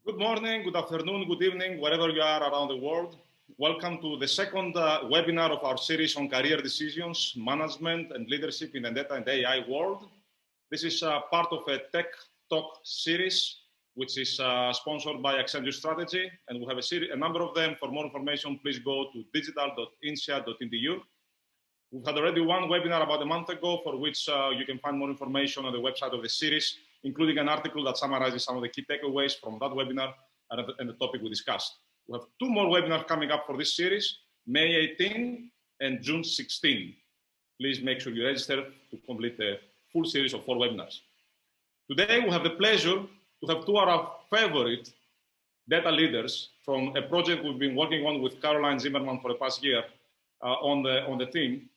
Good morning, good afternoon, good evening, wherever you are around the world. Welcome to the second webinar of our series on career decisions, management and leadership in the data and AI world. This is part of a Tech Talk series, which is sponsored by Evgeniou Strategy, and we have a number of them. For more information, please go to digital.insia.edu. We've had already one webinar about a month ago, for which you can find more information on the website of the series, including an article that summarizes some of the key takeaways from that webinar and the topic we discussed. We have two more webinars coming up for this series, May 18 and June 16. Please make sure you register to complete the full series of 4 webinars. Today, we have the pleasure to have two of our favorite data leaders from a project we've been working on with Caroline Zimmerman for the past year on the team.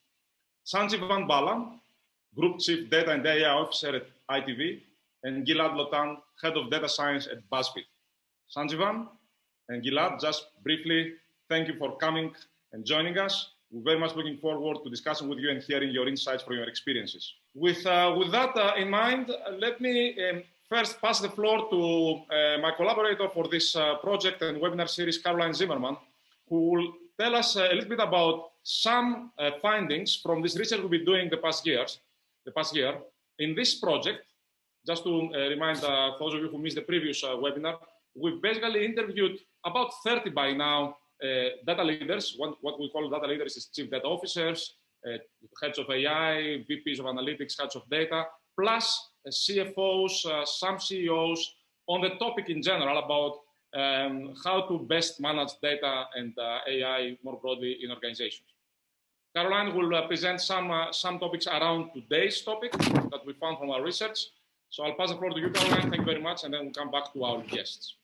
Sanjeevan Bala, Group Chief Data and AI Officer at ITV, and Gilad Lotan, Head of Data Science at BuzzFeed. Sanjeevan and Gilad, just briefly, thank you for coming and joining us. We're very much looking forward to discussing with you and hearing your insights from your experiences. With that in mind, let me first pass the floor to my collaborator for this project and webinar series, Caroline Zimmerman, who will tell us a little bit about some findings from this research we've been doing the past year. In this project, just to remind those of you who missed the previous webinar, we've basically interviewed about 30 by now data leaders. What we call data leaders is chief data officers, heads of AI, VPs of analytics, heads of data, plus CFOs, some CEOs, on the topic in general about how to best manage data and AI more broadly in organizations. Caroline will present some topics around today's topic that we found from our research. So I'll pass the floor to you, Caroline. Thank you very much, and then we'll come back to our guests.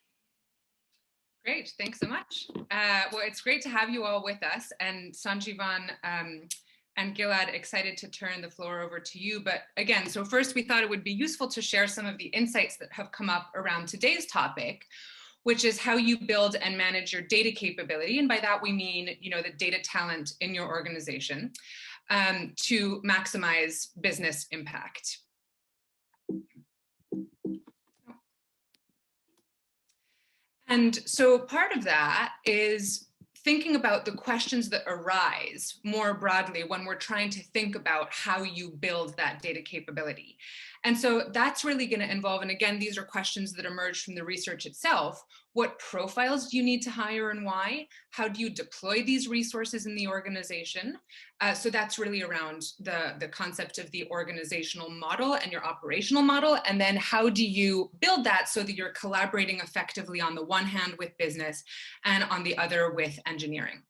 Great, thanks so much. Well, it's great to have you all with us, and Sanjeevan and Gilad, excited to turn the floor over to you. But again, so first we thought it would be useful to share some of the insights that have come up around today's topic, which is how you build and manage your data capability. And by that, we mean, the data talent in your organization to maximize business impact. And so part of that is thinking about the questions that arise more broadly when we're trying to think about how you build that data capability. And so that's really going to involve, and again, these are questions that emerge from the research itself. What profiles do you need to hire and why? How do you deploy these resources in the organization? So that's really around the concept of the organizational model and your operational model. And then how do you build that so that you're collaborating effectively on the one hand with business and on the other with engineering?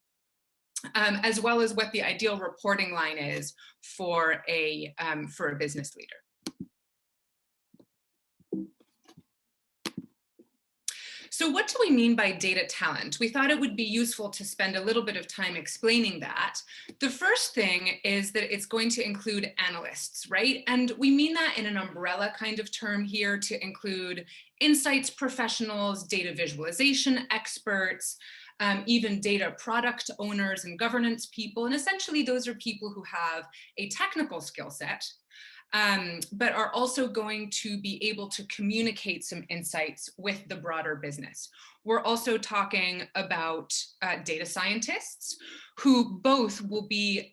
As well as what the ideal reporting line is for a business leader. So what do we mean by data talent? We thought it would be useful to spend a little bit of time explaining that. The first thing is that it's going to include analysts, right? And we mean that in an umbrella kind of term here to include insights professionals, data visualization experts, even data product owners and governance people. And essentially those are people who have a technical skill set, but are also going to be able to communicate some insights with the broader business. We're also talking about data scientists who both will be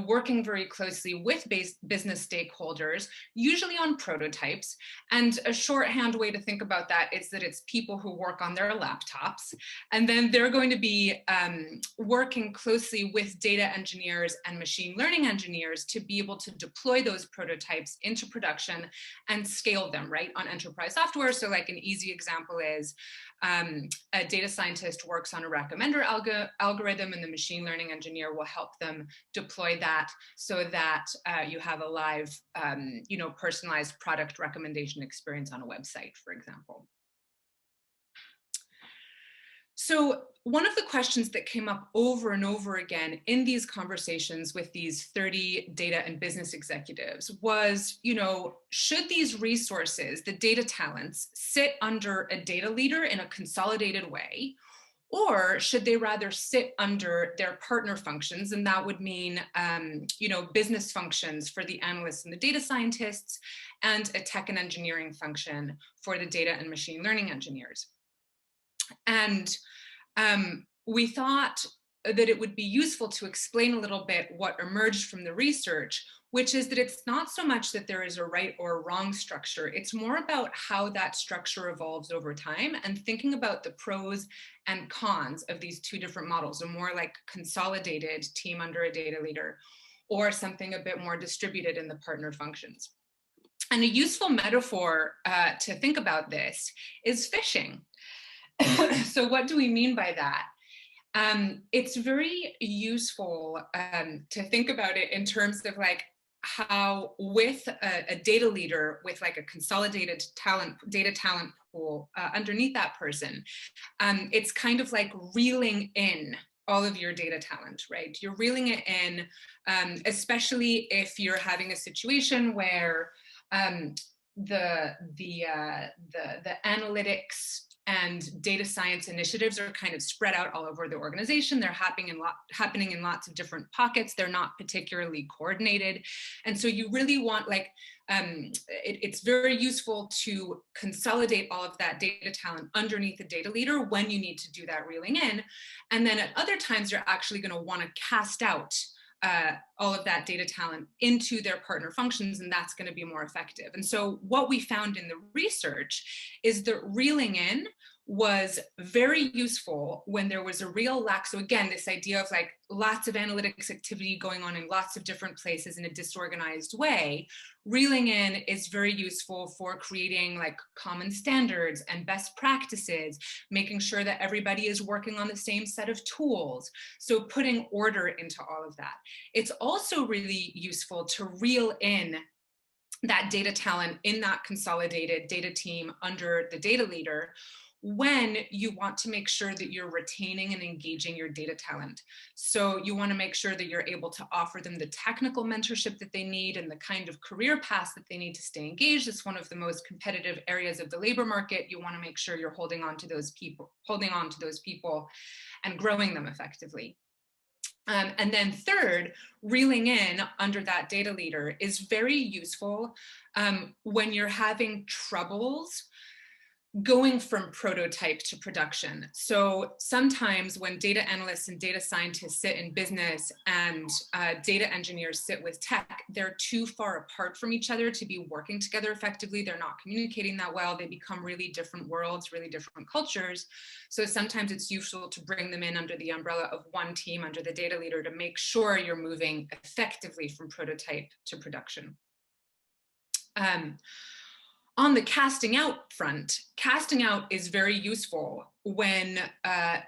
working very closely with business stakeholders, usually on prototypes. And a shorthand way to think about that is that it's people who work on their laptops. And then they're going to be working closely with data engineers and machine learning engineers to be able to deploy those prototypes into production and scale them, right, on enterprise software. So like an easy example is a data scientist works on a recommender algorithm, and the machine learning engineer will help them deploy that so that you have a live, personalized product recommendation experience on a website, for example. So one of the questions that came up over and over again in these conversations with these 30 data and business executives was, should these resources, the data talents, sit under a data leader in a consolidated way, or should they rather sit under their partner functions? And that would mean, business functions for the analysts and the data scientists, and a tech and engineering function for the data and machine learning engineers. And we thought that it would be useful to explain a little bit what emerged from the research, which is that it's not so much that there is a right or a wrong structure. It's more about how that structure evolves over time and thinking about the pros and cons of these two different models, a more like consolidated team under a data leader or something a bit more distributed in the partner functions. And a useful metaphor to think about this is phishing. So what do we mean by that? It's very useful to think about it in terms of like how with a data leader with like a consolidated data talent pool underneath that person, it's kind of like reeling in all of your data talent, right? You're reeling it in, especially if you're having a situation where the analytics and data science initiatives are kind of spread out all over the organization. They're happening in lots of different pockets. They're not particularly coordinated. And so you really want like, it's very useful to consolidate all of that data talent underneath the data leader when you need to do that reeling in. And then at other times, you're actually going to want to cast out all of that data talent into their partner functions, and that's going to be more effective. And so what we found in the research is that reeling in was very useful when there was a real lack. So again, this idea of like lots of analytics activity going on in lots of different places in a disorganized way, reeling in is very useful for creating like common standards and best practices, making sure that everybody is working on the same set of tools. So putting order into all of that. It's also really useful to reel in that data talent in that consolidated data team under the data leader when you want to make sure that you're retaining and engaging your data talent. So you want to make sure that you're able to offer them the technical mentorship that they need and the kind of career paths that they need to stay engaged. It's one of the most competitive areas of the labor market. You want to make sure you're holding on to those people and growing them effectively. And then third, reeling in under that data leader is very useful when you're having troubles going from prototype to production. So sometimes when data analysts and data scientists sit in business and data engineers sit with tech, they're too far apart from each other to be working together effectively. They're not communicating that well. They become really different worlds, really different cultures. So sometimes it's useful to bring them in under the umbrella of one team, under the data leader, to make sure you're moving effectively from prototype to production. On the casting out front, casting out is very useful when,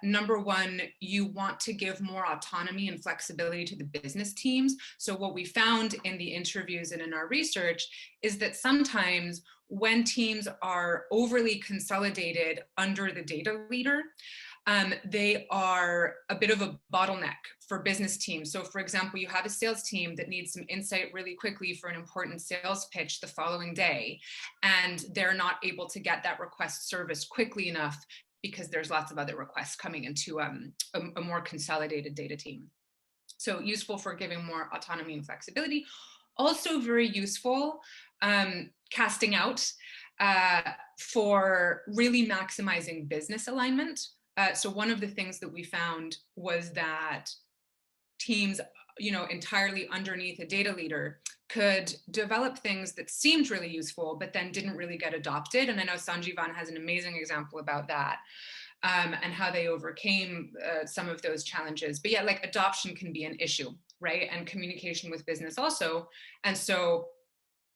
number one, you want to give more autonomy and flexibility to the business teams. So what we found in the interviews and in our research is that sometimes when teams are overly consolidated under the data leader, they are a bit of a bottleneck for business teams. So for example, you have a sales team that needs some insight really quickly for an important sales pitch the following day, and they're not able to get that request serviced quickly enough because there's lots of other requests coming into a more consolidated data team. So useful for giving more autonomy and flexibility. Also very useful casting out for really maximizing business alignment. So one of the things that we found was that teams, entirely underneath a data leader could develop things that seemed really useful, but then didn't really get adopted. And I know Sanjeevan has an amazing example about that and how they overcame some of those challenges. But yeah, like adoption can be an issue, right? And communication with business also. And so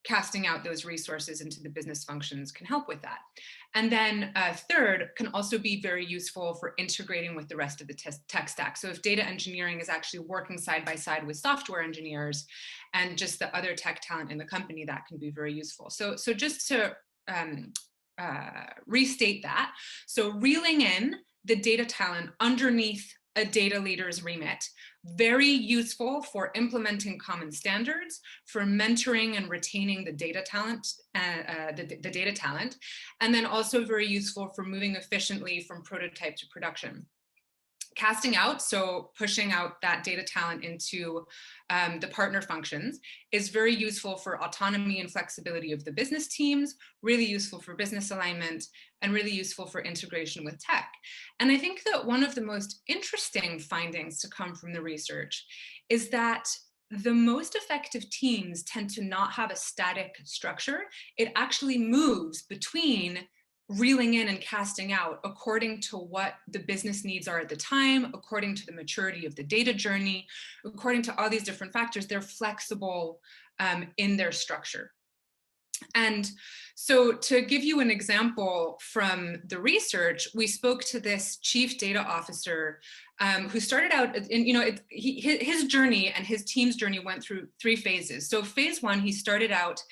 casting out those resources into the business functions can help with that. And then third, can also be very useful for integrating with the rest of the tech stack. So if data engineering is actually working side by side with software engineers and just the other tech talent in the company, that can be very useful. So just to restate that, so reeling in the data talent underneath a data leader's remit, very useful for implementing common standards, for mentoring and retaining the data talent, the data talent, and then also very useful for moving efficiently from prototype to production. Casting out, so pushing out that data talent into the partner functions, is very useful for autonomy and flexibility of the business teams, really useful for business alignment, and really useful for integration with tech. And I think that one of the most interesting findings to come from the research is that the most effective teams tend to not have a static structure. It actually moves between reeling in and casting out according to what the business needs are at the time, according to the maturity of the data journey, according to all these different factors. They're flexible in their structure. And so to give you an example from the research, we spoke to this chief data officer who started out in, his journey and his team's journey went through 3 phases. So phase 1, he started out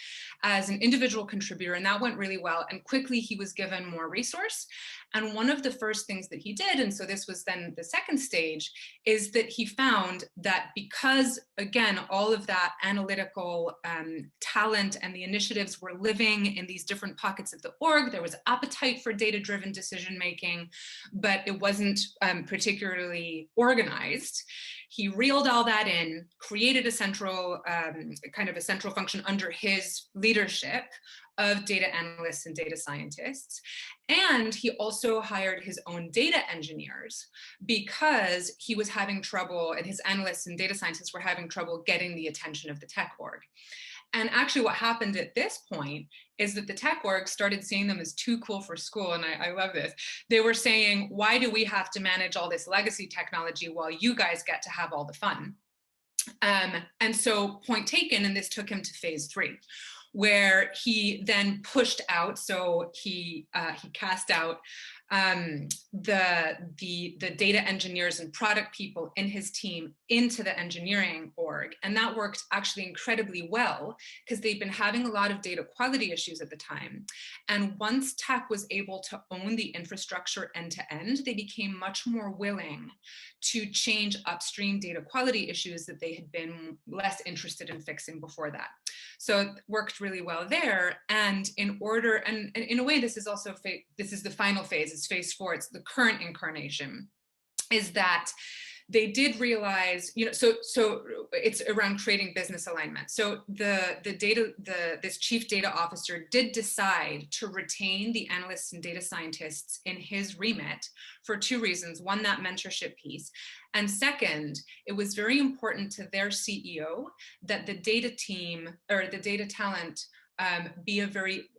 as an individual contributor, and that went really well. And quickly he was given more resource. And one of the first things that he did, and so this was then the second stage, is that he found that because, again, all of that analytical talent and the initiatives were living in these different pockets of the org, there was appetite for data-driven decision-making, but it wasn't particularly organized. He reeled all that in, created a central, kind of a central function under his leadership of data analysts and data scientists. And he also hired his own data engineers because he was having trouble, and his analysts and data scientists were having trouble getting the attention of the tech org. And actually what happened at this point is that the tech org started seeing them as too cool for school. And I love this. They were saying, why do we have to manage all this legacy technology while you guys get to have all the fun? And so point taken, and this took him to phase 3, where he then pushed out. So he cast out the data engineers and product people in his team into the engineering org. And that worked actually incredibly well because they'd been having a lot of data quality issues at the time. And once tech was able to own the infrastructure end to end, they became much more willing to change upstream data quality issues that they had been less interested in fixing before that. So it worked really well there. And in order, and in a way, this is also, this is the final phase, it's phase 4, it's the current incarnation, is that they did realize, so it's around creating business alignment. So this chief data officer did decide to retain the analysts and data scientists in his remit for 2 reasons. One, that mentorship piece. And second, it was very important to their CEO that the data team or the data talent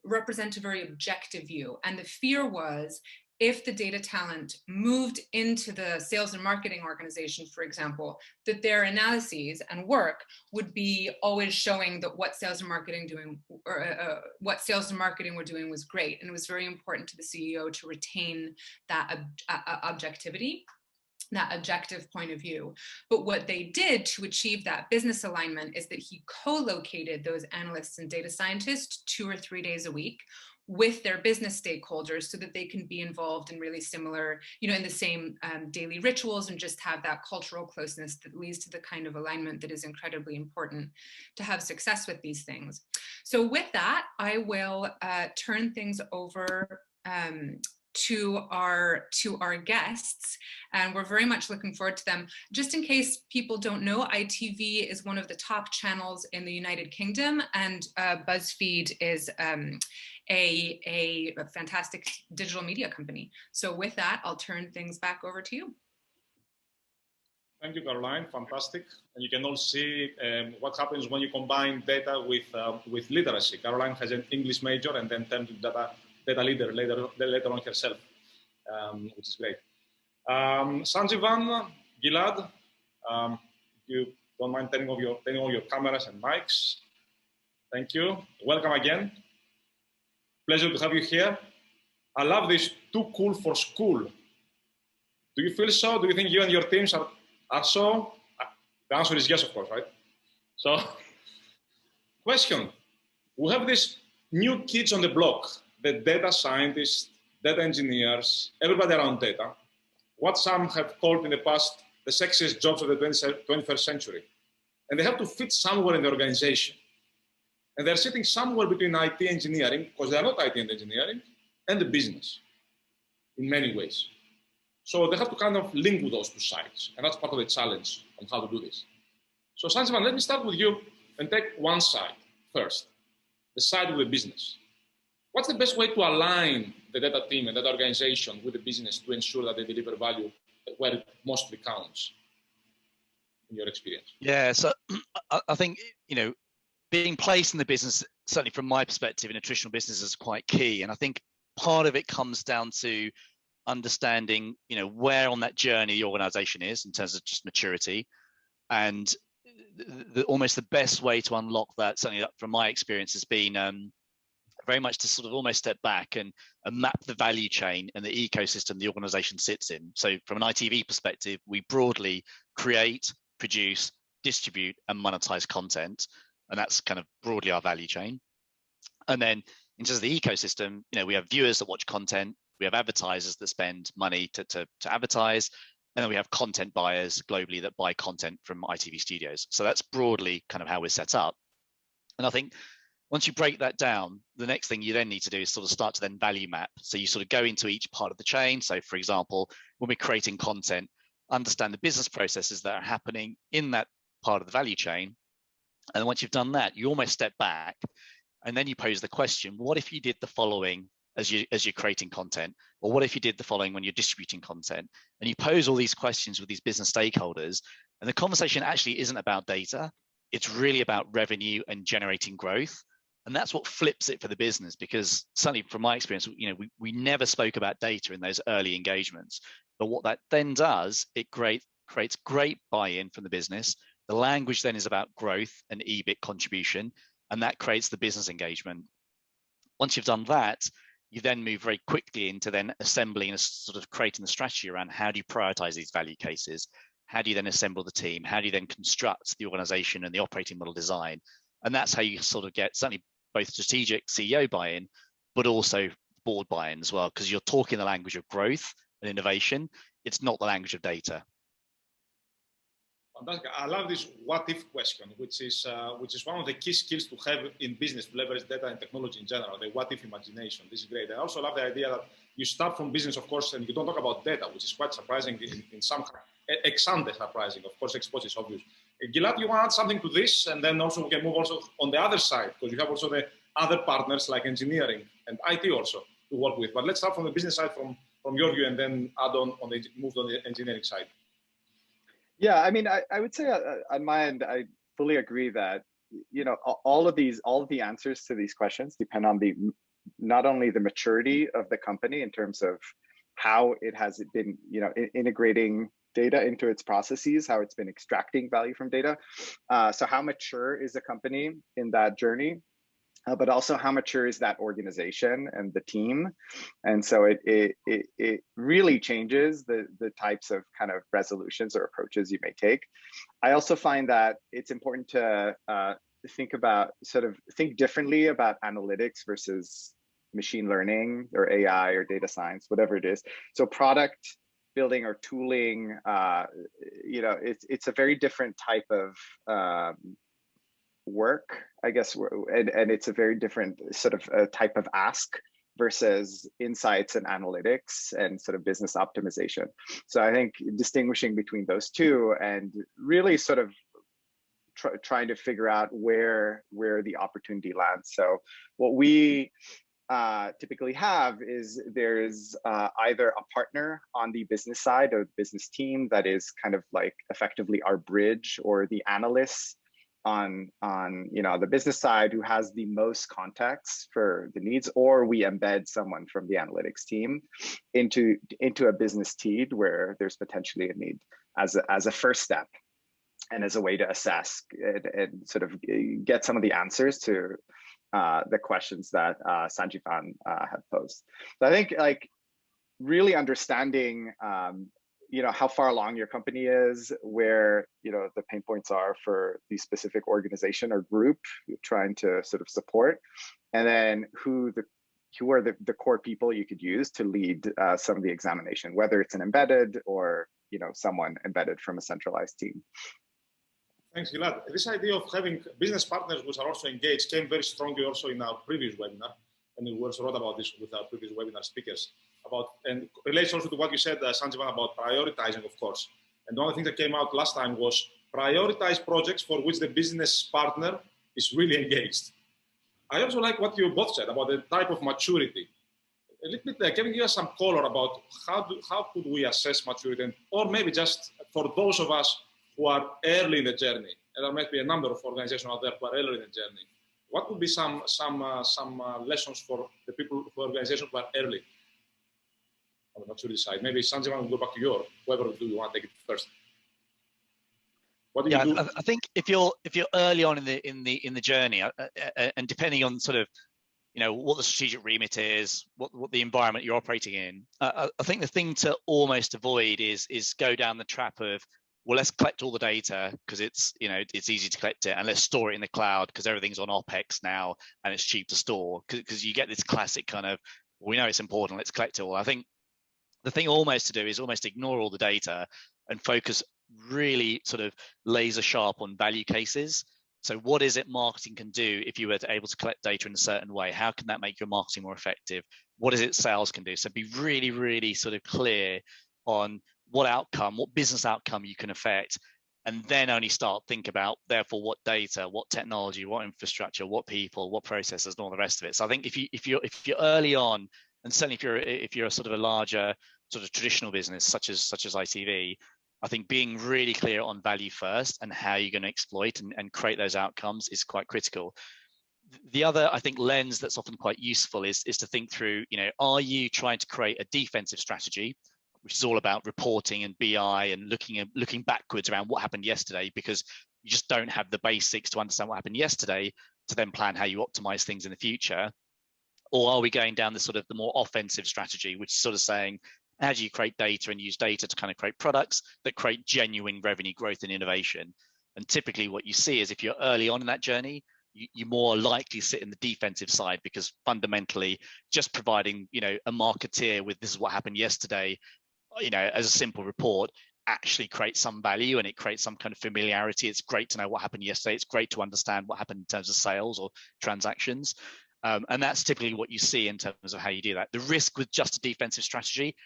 represent a very objective view. And the fear was, if the data talent moved into the sales and marketing organization, for example, that their analyses and work would be always showing that what sales and marketing were doing was great. And it was very important to the CEO to retain that objectivity, that objective point of view. But what they did to achieve that business alignment is that he co-located those analysts and data scientists 2 or 3 days a week with their business stakeholders so that they can be involved in really similar, in the same daily rituals and just have that cultural closeness that leads to the kind of alignment that is incredibly important to have success with these things. So with that, I will turn things over to our guests, and we're very much looking forward to them. Just in case people don't know, ITV is one of the top channels in the United Kingdom, and BuzzFeed is a fantastic digital media company. So with that, I'll turn things back over to you. Thank you, Caroline. Fantastic. And you can all see what happens when you combine data with literacy. Caroline has an English major and then turned to data leader later on herself, which is great. Sanjeevan, Gilad, you don't mind turning on your cameras and mics. Thank you. Welcome again. Pleasure to have you here. I love this, too cool for school. Do you feel so? Do you think you and your teams are so? The answer is yes, of course, right? So, question. We have these new kids on the block, the data scientists, data engineers, everybody around data, what some have called in the past the sexiest jobs of the 21st century. And they have to fit somewhere in the organization. And they're sitting somewhere between IT engineering, because they're not IT and engineering, and the business in many ways. So they have to kind of link with those 2 sides. And that's part of the challenge on how to do this. So Sanjeevan, let me start with you and take one side first, the side of the business. What's the best way to align the data team and data organization with the business to ensure that they deliver value where it mostly counts, in your experience? Yeah, so I think, being placed in the business, certainly from my perspective in a traditional business, is quite key. And I think part of it comes down to understanding, where on that journey the organization is in terms of just maturity. And almost the best way to unlock that, certainly from my experience, has been very much to sort of almost step back and map the value chain and the ecosystem the organization sits in. So from an ITV perspective, we broadly create, produce, distribute, and monetize content. And that's kind of broadly our value chain. And then in terms of the ecosystem, we have viewers that watch content, we have advertisers that spend money to advertise, and then we have content buyers globally that buy content from ITV Studios. So that's broadly kind of how we're set up. And I think once you break that down, the next thing you then need to do is sort of start to then value map. So you sort of go into each part of the chain. So for example, when we're creating content, understand the business processes that are happening in that part of the value chain. And once you've done that, you almost step back and then you pose the question, what if you did the following as you're creating content? Or what if you did the following when you're distributing content? And you pose all these questions with these business stakeholders. And the conversation actually isn't about data. It's really about revenue and generating growth. And that's what flips it for the business, because certainly from my experience, we never spoke about data in those early engagements. But what that then does, it creates great buy-in from the business. The language then is about growth and EBIT contribution, and that creates the business engagement. Once you've done that, you then move very quickly into then assembling and sort of creating the strategy around how do you prioritize these value cases? How do you then assemble the team? How do you then construct the organization and the operating model design? And that's how you sort of get certainly both strategic CEO buy-in, but also board buy-in as well, because you're talking the language of growth and innovation. It's not the language of data. Fantastic. I love this what-if question, which is one of the key skills to have in business to leverage data and technology in general, the what-if imagination. This is great. I also love the idea that you start from business, of course, and you don't talk about data, which is quite surprising in some ex-ante surprising. Of course, ex-post is obvious. Gilad, you want to add something to this? And then also we can move also on the other side, because you have also the other partners like engineering and IT also to work with. But let's start from the business side, from your view, and then move on the engineering side. Yeah, I mean, I would say on my end, I fully agree that, all of the answers to these questions depend on not only the maturity of the company in terms of how it has been, integrating data into its processes, how it's been extracting value from data. So how mature is the company in that journey? But also how mature is that organization and the team? And so it really changes the types of kind of resolutions or approaches you may take. I also find that it's important to think differently about analytics versus machine learning or AI or data science, whatever it is. So product building or tooling, it's a very different type of work, I guess, and it's a very different sort of type of ask versus insights and analytics and sort of business optimization. So I think distinguishing between those two and really sort of trying to figure out where the opportunity lands. So what we typically have is there's either a partner on the business side or the business team that is kind of like effectively our bridge, or the analysts on the business side who has the most context for the needs, or we embed someone from the analytics team into a business team where there's potentially a need as a first step and as a way to assess and sort of get some of the answers to the questions that Sanjeevan had posed. So I think like really understanding how far along your company is, where the pain points are for the specific organization or group you're trying to sort of support, and then who are the core people you could use to lead some of the examination, whether it's an embedded or someone embedded from a centralized team. Thanks, Gilad. This idea of having business partners which are also engaged came very strongly also in our previous webinar, and we also wrote about this with our previous webinar speakers. And relates also to what you said, Sanjeevan, about prioritizing, of course. And one of the things that came out last time was prioritize projects for which the business partner is really engaged. I also like what you both said about the type of maturity. A little bit, can you give us some color about how could we assess maturity, or maybe just for those of us who are early in the journey, and there might be a number of organizations out there who are early in the journey. What would be some lessons for the people, for organizations who are early on the maturity side? Maybe Sanjeevan will go back to you, or whoever do you want to take it first. What do you do? I think if you're early on in the journey, and depending on sort of what the strategic remit is, what the environment you're operating in, I think the thing to almost avoid is go down the trap of, well, let's collect all the data because it's easy to collect it, and let's store it in the cloud because everything's on OpEx now and it's cheap to store, because you get this classic kind of, we know it's important, let's collect it all. I think the thing almost to do is almost ignore all the data and focus really sort of laser sharp on value cases. So what is it marketing can do if you were able to collect data in a certain way? How can that make your marketing more effective? What is it sales can do? So be really, really sort of clear on what outcome, what business outcome you can affect, and then only start think about, therefore, what data, what technology, what infrastructure, what people, what processes, and all the rest of it. So I think if you're early on, and certainly if you're a sort of a larger sort of traditional business such as ITV, I think being really clear on value first and how you're going to exploit and create those outcomes is quite critical. The other, I think, lens that's often quite useful is to think through, are you trying to create a defensive strategy, which is all about reporting and BI and looking backwards around what happened yesterday, because you just don't have the basics to understand what happened yesterday to then plan how you optimize things in the future? Or are we going down the sort of the more offensive strategy, which is sort of saying, how do you create data and use data to kind of create products that create genuine revenue growth and innovation? And typically what you see is if you're early on in that journey, you more likely sit in the defensive side, because fundamentally just providing, a marketeer with this is what happened yesterday, as a simple report, actually creates some value and it creates some kind of familiarity. It's great to know what happened yesterday. It's great to understand what happened in terms of sales or transactions. And that's typically what you see in terms of how you do that. The risk with just a defensive strategy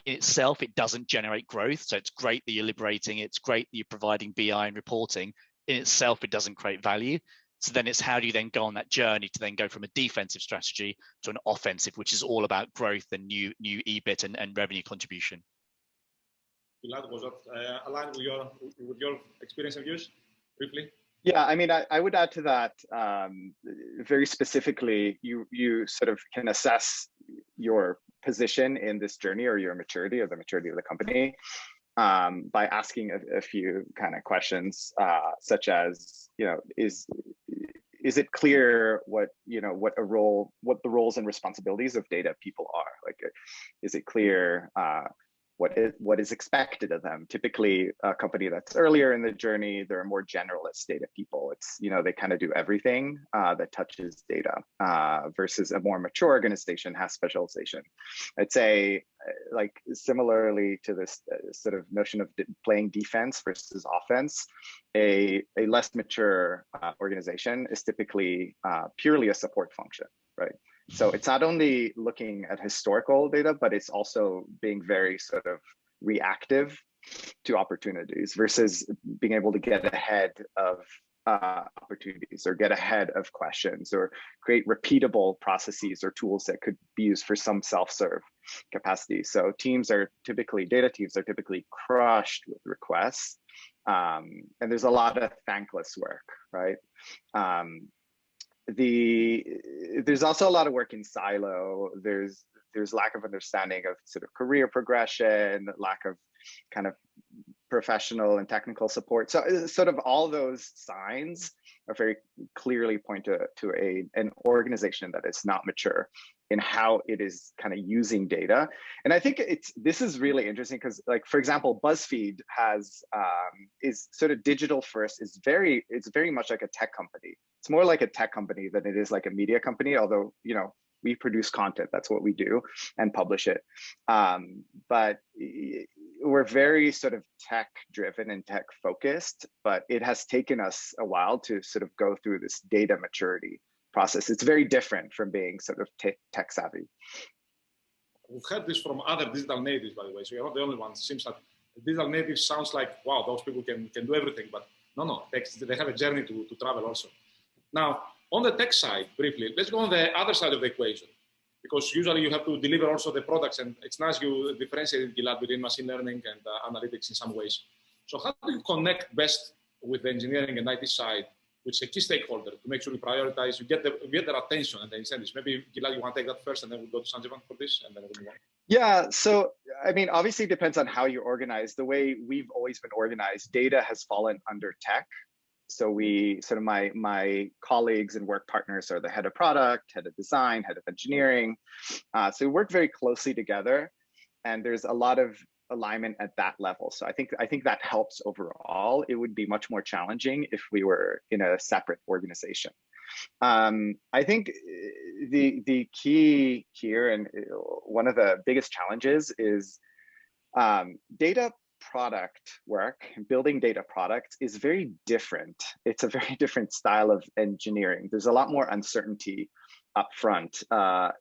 in itself, it doesn't generate growth. So it's great that you're liberating. It's great that you're providing BI and reporting. In itself, it doesn't create value. So then it's how do you then go on that journey to then go from a defensive strategy to an offensive, which is all about growth and new EBIT and revenue contribution. Gilad, was that aligned with your experience and views, briefly? Yeah, I mean, I would add to that very specifically, you sort of can assess your position in this journey or your maturity or the maturity of the company by asking a few kind of questions, such as, is it clear what the roles and responsibilities of data people are? Like, is it clear what is expected of them? Typically, a company that's earlier in the journey, they're more generalist data people. It's, they kind of do everything that touches data, versus a more mature organization has specialization. I'd say, like, similarly to this sort of notion of playing defense versus offense, a less mature organization is typically purely a support function, right? So it's not only looking at historical data, but it's also being very sort of reactive to opportunities versus being able to get ahead of opportunities or get ahead of questions or create repeatable processes or tools that could be used for some self-serve capacity. So data teams are typically crushed with requests. And there's a lot of thankless work, right? There's also a lot of work in silo. There's lack of understanding of sort of career progression, lack of kind of professional and technical support. So sort of all those signs are very clearly point to an organization that is not mature in how it is kind of using data. And I think this is really interesting because, like, for example, BuzzFeed is sort of digital first. It's very much like a tech company. It's more like a tech company than it is like a media company, although, we produce content, that's what we do, and publish it. But we're very sort of tech driven and tech focused, but it has taken us a while to sort of go through this data maturity process. It's very different from being sort of tech savvy. We've heard this from other digital natives, by the way, so you're not the only one. It seems that digital natives sounds like, wow, those people can do everything, but no, they have a journey to travel also. Now, On the tech side, briefly, let's go on the other side of the equation, because usually you have to deliver also the products, and it's nice you differentiated, Gilad, between machine learning and analytics in some ways. So how do you connect best with the engineering and IT side, which is a key stakeholder, to make sure you prioritize, you get their attention and the incentives? Maybe, Gilad, you want to take that first, and then we'll go to Sanjeevan for this, and then we'll move on. Yeah, so I mean, obviously it depends on how you're organized. The way we've always been organized, data has fallen under tech. So we sort of my colleagues and work partners are the head of product, head of design, head of engineering. So we work very closely together, and there's a lot of alignment at that level. So I think that helps overall. It would be much more challenging if we were in a separate organization. I think the key here, and one of the biggest challenges, is data product work. Building data products is very different. It's a very different style of engineering. There's a lot more uncertainty up front.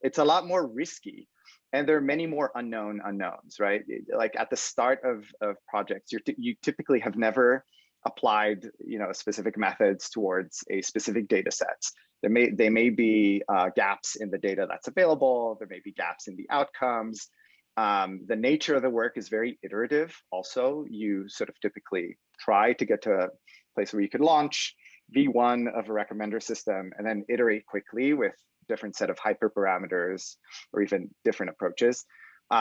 It's a lot more risky, and there are many more unknowns, right? Like at the start of projects, you typically have never applied, specific methods towards a specific data sets. They may be gaps in the data that's available. There may be gaps in the outcomes. The nature of the work is very iterative. Also, you sort of typically try to get to a place where you could launch V1 of a recommender system and then iterate quickly with different set of hyperparameters or even different approaches.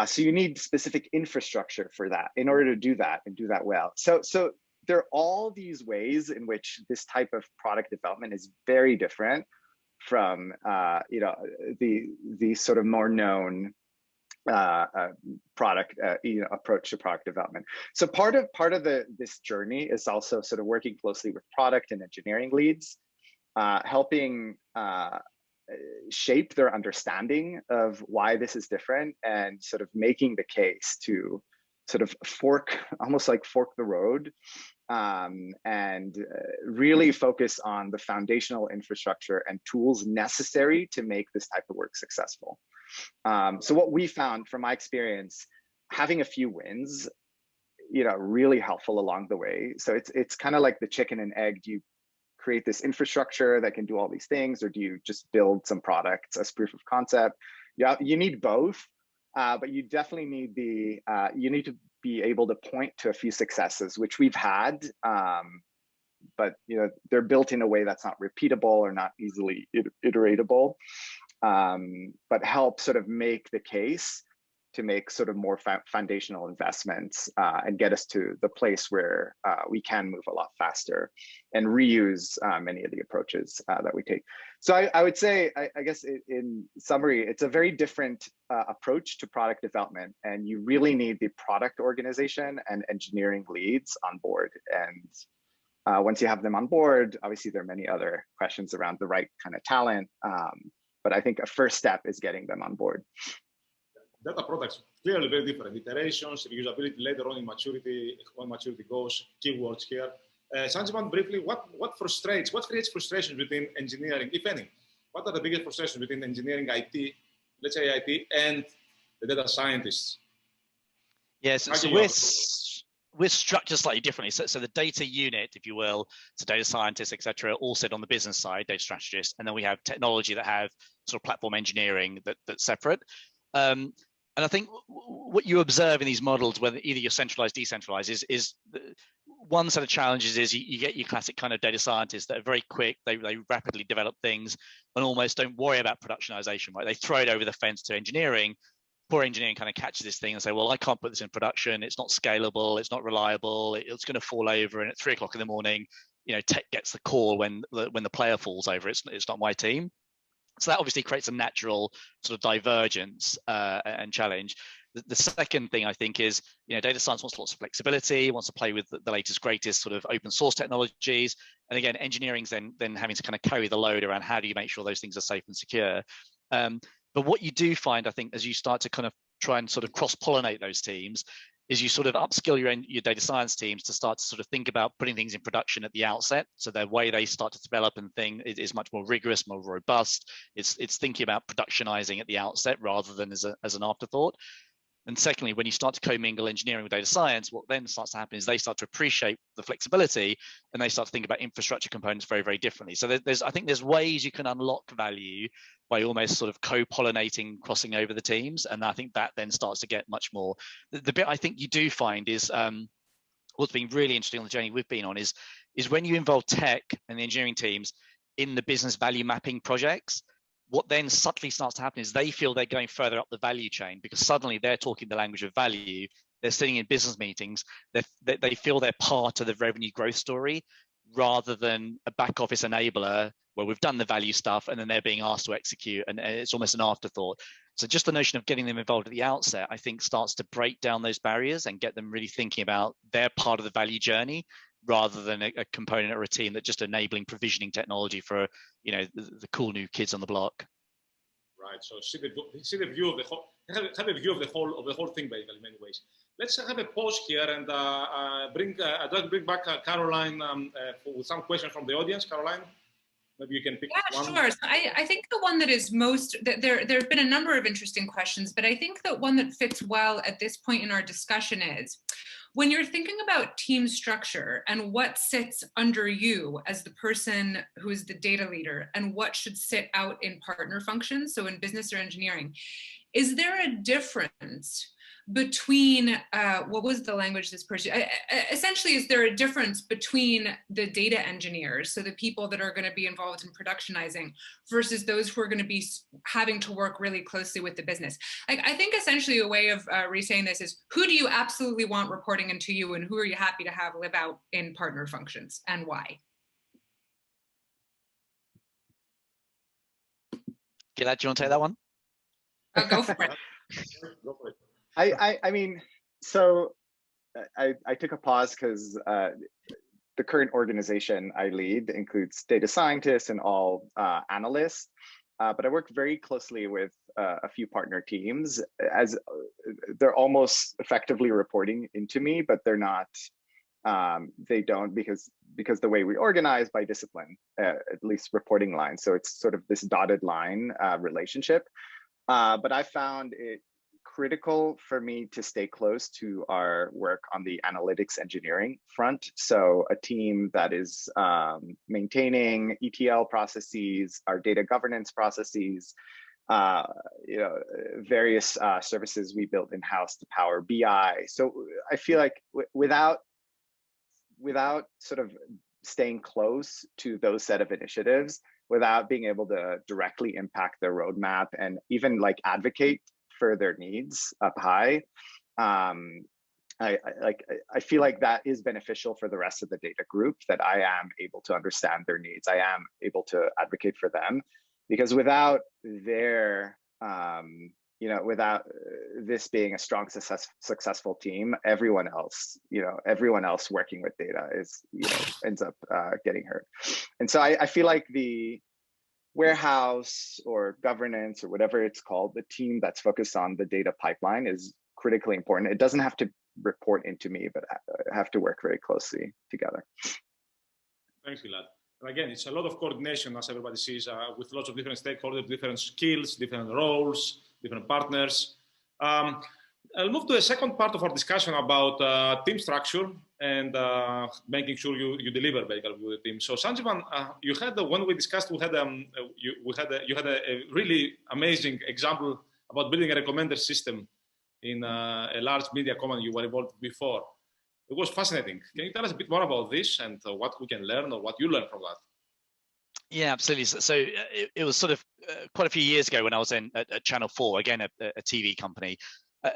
So you need specific infrastructure for that in order to do that and do that well. So there are all these ways in which this type of product development is very different from the sort of more known product approach to product development. So part of this journey is also sort of working closely with product and engineering leads, helping shape their understanding of why this is different, and sort of making the case to sort of almost like fork the road, and really focus on the foundational infrastructure and tools necessary to make this type of work successful. So what we found from my experience, having a few wins, really helpful along the way. So it's kind of like the chicken and egg. Do you create this infrastructure that can do all these things, or do you just build some products as proof of concept? Yeah, you need both, but you definitely need you need to be able to point to a few successes, which we've had, but they're built in a way that's not repeatable or not easily iteratable, but help sort of make the case to make sort of more foundational investments and get us to the place where we can move a lot faster and reuse many of the approaches that we take. So I would say, I guess in summary, it's a very different approach to product development, and you really need the product organization and engineering leads on board. And once you have them on board, obviously there are many other questions around the right kind of talent, but I think a first step is getting them on board. Data products, clearly very different. Iterations, reusability later on in maturity, when maturity goes, keywords here. Sanjeevan, briefly, what creates frustration between engineering, if any? What are the biggest frustrations between engineering, IT, let's say IT, and the data scientists? Yes, so we're structured slightly differently. So the data unit, if you will, so data scientists, et cetera, all sit on the business side, data strategists, and then we have technology that have sort of platform engineering that's separate. And I think what you observe in these models, whether either you're centralized, decentralized, is one set of challenges is you get your classic kind of data scientists that are very quick, they rapidly develop things and almost don't worry about productionization, right? They throw it over the fence to engineering. Poor engineering kind of catches this thing and say, well, I can't put this in production. It's not scalable. It's not reliable. It's going to fall over. And at 3 o'clock in the morning, tech gets the call when the player falls over. It's not my team. So that obviously creates a natural sort of divergence and challenge. The second thing I think is, data science wants lots of flexibility, wants to play with the latest, greatest sort of open source technologies. And again, engineering's then having to kind of carry the load around how do you make sure those things are safe and secure. But what you do find, I think, as you start to kind of try and sort of cross-pollinate those teams, is you sort of upskill your data science teams to start to sort of think about putting things in production at the outset. So the way they start to develop and think is much more rigorous, more robust. It's thinking about productionizing at the outset rather than as an afterthought. And secondly, when you start to commingle engineering with data science, what then starts to happen is they start to appreciate the flexibility and they start to think about infrastructure components very, very differently. So I think there's ways you can unlock value by almost sort of co-pollinating, crossing over the teams. And I think that then starts to get much more. The bit I think you do find is what's been really interesting on the journey we've been on is when you involve tech and the engineering teams in the business value mapping projects, what then subtly starts to happen is they feel they're going further up the value chain because suddenly they're talking the language of value. They're sitting in business meetings. They feel they're part of the revenue growth story rather than a back office enabler where we've done the value stuff and then they're being asked to execute and it's almost an afterthought. So just the notion of getting them involved at the outset, I think starts to break down those barriers and get them really thinking about their part of the value journey rather than a component or a team that just enabling provisioning technology for, you know, the cool new kids on the block. Right. So see the view of the whole, have a view of the whole thing, basically, in many ways. Let's have a pause here and bring back Caroline with some questions from the audience. Caroline, maybe you can pick one. Sure. So I think the one that is most, there have been a number of interesting questions, but I think that one that fits well at this point in our discussion is, when you're thinking about team structure and what sits under you as the person who is the data leader and what should sit out in partner functions, so in business or engineering, is there a difference between, what was the language this person, essentially, is there a difference between the data engineers, so the people that are going to be involved in productionizing, versus those who are going to be having to work really closely with the business? Like, I think essentially a way of re-saying this is, who do you absolutely want reporting into you and who are you happy to have live out in partner functions and why? Gilad, do you want to take that one? Go for it. Go for it. I mean, so I took a pause because the current organization I lead includes data scientists and all analysts, but I work very closely with a few partner teams as they're almost effectively reporting into me, but they're not. They don't because the way we organize by discipline, at least reporting lines. So it's sort of this dotted line relationship. But I found it critical for me to stay close to our work on the analytics engineering front. So a team that is maintaining ETL processes, our data governance processes, you know, various services we built in-house to power BI. So I feel like without sort of staying close to those set of initiatives, without being able to directly impact their roadmap and even like advocate for their needs up high, I feel like that is beneficial for the rest of the data group, that I am able to understand their needs. I am able to advocate for them, because without their, you know, without this being a strong, successful team, everyone else working with data is, you know, ends up getting hurt. And so I feel like the warehouse or governance or whatever it's called, the team that's focused on the data pipeline is critically important. It doesn't have to report into me, but have to work very closely together. Thanks, Gilad. And again, it's a lot of coordination, as everybody sees, with lots of different stakeholders, different skills, different roles, different partners. I'll move to a second part of our discussion about team structure and making sure you deliver basically with the team. So Sanjeevan, you had when we discussed, you had a really amazing example about building a recommender system in a large media company you were involved before. It was fascinating. Can you tell us a bit more about this and what we can learn or what you learned from that? Yeah, absolutely. So it was sort of quite a few years ago when I was at Channel 4, again, a TV company.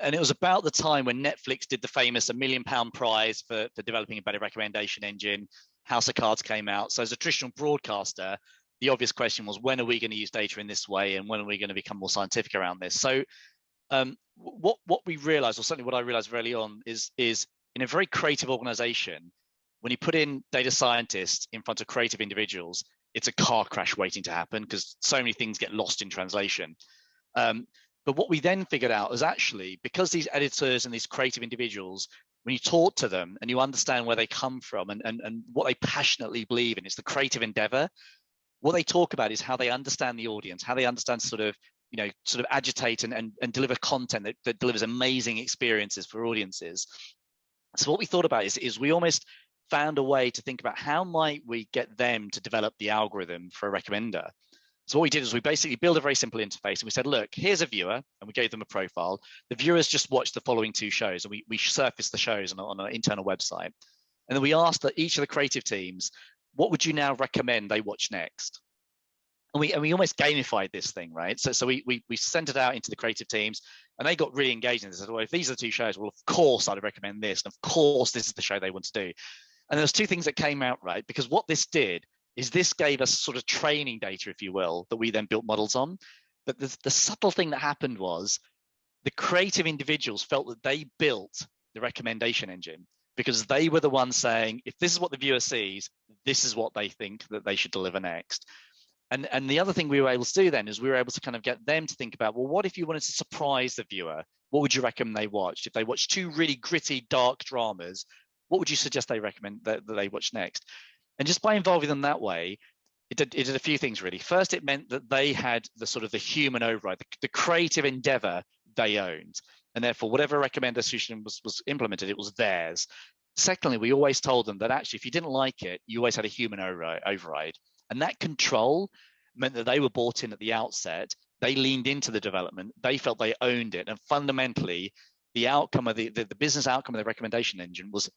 And it was about the time when Netflix did the famous £1 million prize for developing a better recommendation engine. House of Cards came out. So as a traditional broadcaster, the obvious question was, when are we going to use data in this way? And when are we going to become more scientific around this? So what we realized, or certainly what I realized early on, is in a very creative organization, when you put in data scientists in front of creative individuals, it's a car crash waiting to happen because so many things get lost in translation. But what we then figured out is actually, because these editors and these creative individuals, when you talk to them and you understand where they come from and what they passionately believe in, it's the creative endeavor. What they talk about is how they understand the audience, how they understand sort of sort of agitate and deliver content that delivers amazing experiences for audiences. So what we thought about is we almost found a way to think about how might we get them to develop the algorithm for a recommender. So what we did is we basically built a very simple interface, and we said, look, here's a viewer, and we gave them a profile. The viewers just watched the following 2 shows, and we surfaced the shows on an internal website. And then we asked that each of the creative teams, what would you now recommend they watch next? And we almost gamified this thing, right? So we sent it out into the creative teams, and they got really engaged in this. They said, well, if these are the 2 shows, well, of course I'd recommend this, and of course this is the show they want to do. And there's 2 things that came out, right? Because what this did is this gave us sort of training data, if you will, that we then built models on. But the subtle thing that happened was the creative individuals felt that they built the recommendation engine, because they were the ones saying, if this is what the viewer sees, this is what they think that they should deliver next. And the other thing we were able to do then is we were able to kind of get them to think about, well, what if you wanted to surprise the viewer? What would you recommend they watched? If they watched 2 really gritty, dark dramas, what would you suggest they recommend that they watch next? And just by involving them that way, it did a few things really. First, it meant that they had the sort of the human override, the creative endeavor they owned. And therefore, whatever recommendation was implemented, it was theirs. Secondly, we always told them that actually, if you didn't like it, you always had a human override. And that control meant that they were bought in at the outset. They leaned into the development. They felt they owned it. And fundamentally, the outcome of the business outcome of the recommendation engine was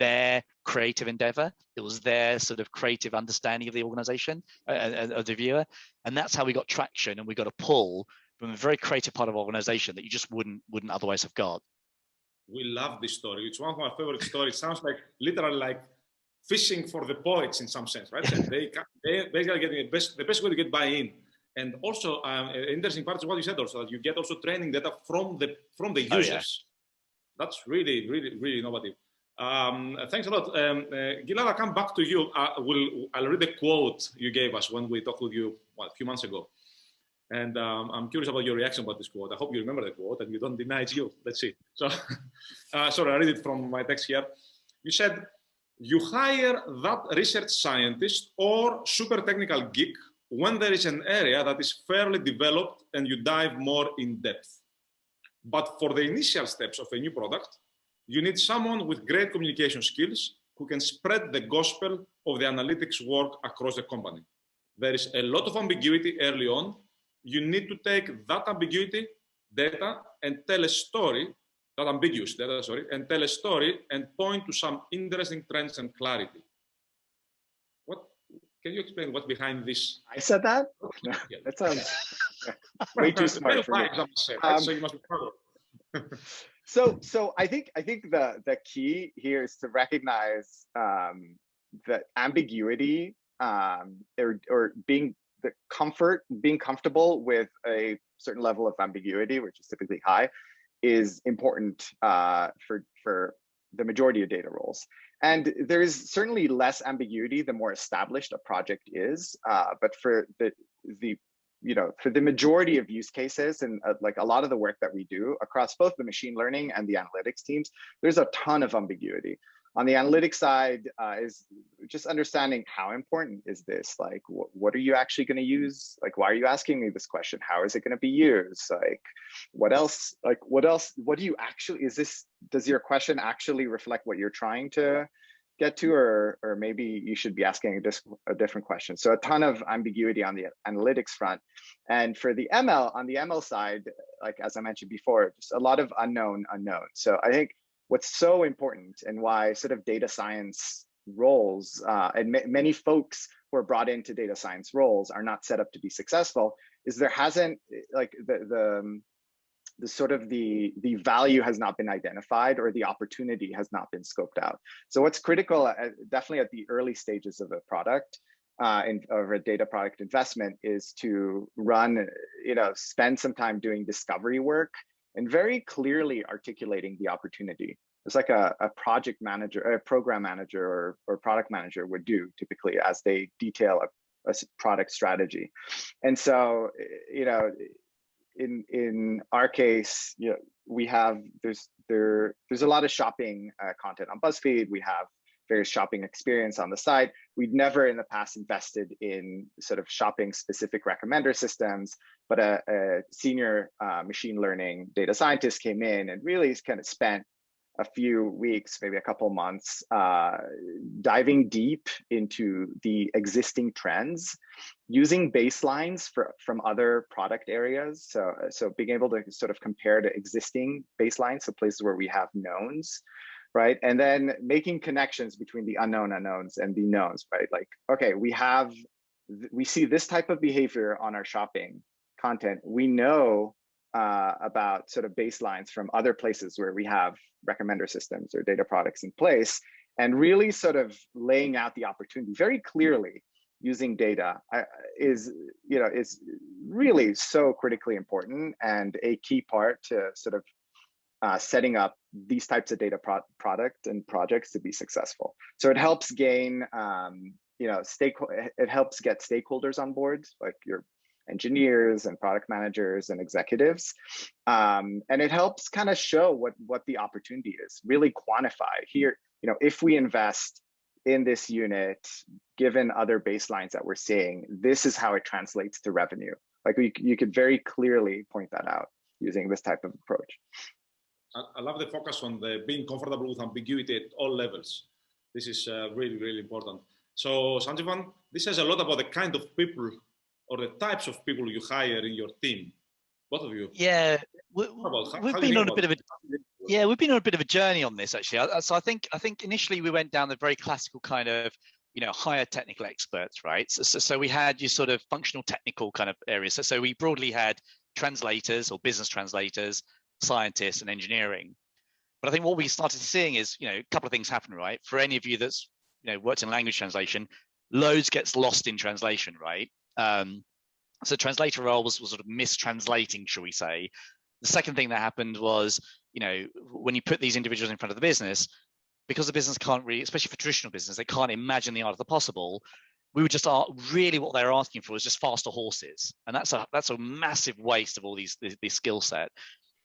their creative endeavor. It was their sort of creative understanding of the organization, of the viewer. And that's how we got traction, and we got a pull from a very creative part of organization that you just wouldn't otherwise have got. We love this story. It's one of my favorite stories. It sounds like literally like fishing for the poets in some sense, right? they basically get the best way to get buy-in. And also, interesting part is what you said also, that you get also training data from the users. Oh, yeah. That's really, really, really innovative. Thanks a lot. Gilad, I'll come back to you. I'll read the quote you gave us when we talked with you a few months ago. And I'm curious about your reaction about this quote. I hope you remember the quote and you don't deny it's you. Let's see. So, sorry, I read it from my text here. You said, you hire that research scientist or super technical geek when there is an area that is fairly developed and you dive more in depth. But for the initial steps of a new product, you need someone with great communication skills who can spread the gospel of the analytics work across the company. There is a lot of ambiguity early on. You need to take that ambiguity data and tell a story, that ambiguous data, sorry, and tell a story and point to some interesting trends and clarity. Can you explain what's behind this? I said that? No, yeah. That sounds way too smart for me. So you must be proud of. So I think the key here is to recognize that ambiguity or being comfortable with a certain level of ambiguity, which is typically high, is important for the majority of data roles. And there is certainly less ambiguity the more established a project is, but for for the majority of use cases and like a lot of the work that we do across both the machine learning and the analytics teams, there's a ton of ambiguity. On the analytics side is just understanding how important is this? Like, what are you actually going to use? Like, why are you asking me this question? How is it going to be used? Like, what else? What do you actually, does your question actually reflect what you're trying to get to? Or maybe you should be asking a different question. So a ton of ambiguity on the analytics front. And for the ML, on the ML side, like, as I mentioned before, just a lot of unknown. So I think what's so important and why sort of data science roles and many folks who are brought into data science roles are not set up to be successful is there hasn't like the sort of the value has not been identified or the opportunity has not been scoped out. So what's critical definitely at the early stages of a product of a data product investment is to spend some time doing discovery work and very clearly articulating the opportunity. It's like a project manager, a program manager or product manager would do typically as they detail a product strategy. And so, in our case, we have, there's a lot of shopping content on BuzzFeed. We have various shopping experience on the site. We'd never in the past invested in sort of shopping specific recommender systems, but a senior machine learning data scientist came in and really kind of spent a few weeks, maybe a couple months, diving deep into the existing trends, using baselines from other product areas. So being able to sort of compare to existing baselines, so places where we have knowns, right? And then making connections between the unknown unknowns and the knowns, right? Like, okay, we see this type of behavior on our shopping content. We know about sort of baselines from other places where we have recommender systems or data products in place, and really sort of laying out the opportunity very clearly using data is really so critically important and a key part to sort of setting up these types of data product and projects to be successful. So it helps gain, it helps get stakeholders on board, like your engineers and product managers and executives. And it helps kind of show what the opportunity is, really quantify here, if we invest in this unit, given other baselines that we're seeing, this is how it translates to revenue. Like you could very clearly point that out using this type of approach. I love the focus on being comfortable with ambiguity at all levels. This is really, really important. So Sanjeevan, this says a lot about the kind of people or the types of people you hire in your team, both of you. Yeah, we've been on a bit of a journey on this actually. So I think initially we went down the very classical kind of hire technical experts, right? So we had your sort of functional technical kind of areas. So we broadly had translators or business translators, scientists, and engineering. But I think what we started seeing is a couple of things happen, right? For any of you that's worked in language translation, loads gets lost in translation, right? So translator role was sort of mistranslating, shall we say. The second thing that happened was, when you put these individuals in front of the business, because the business can't really, especially for traditional business, they can't imagine the art of the possible. We would just really what they're asking for is just faster horses, and that's a massive waste of all these skill set.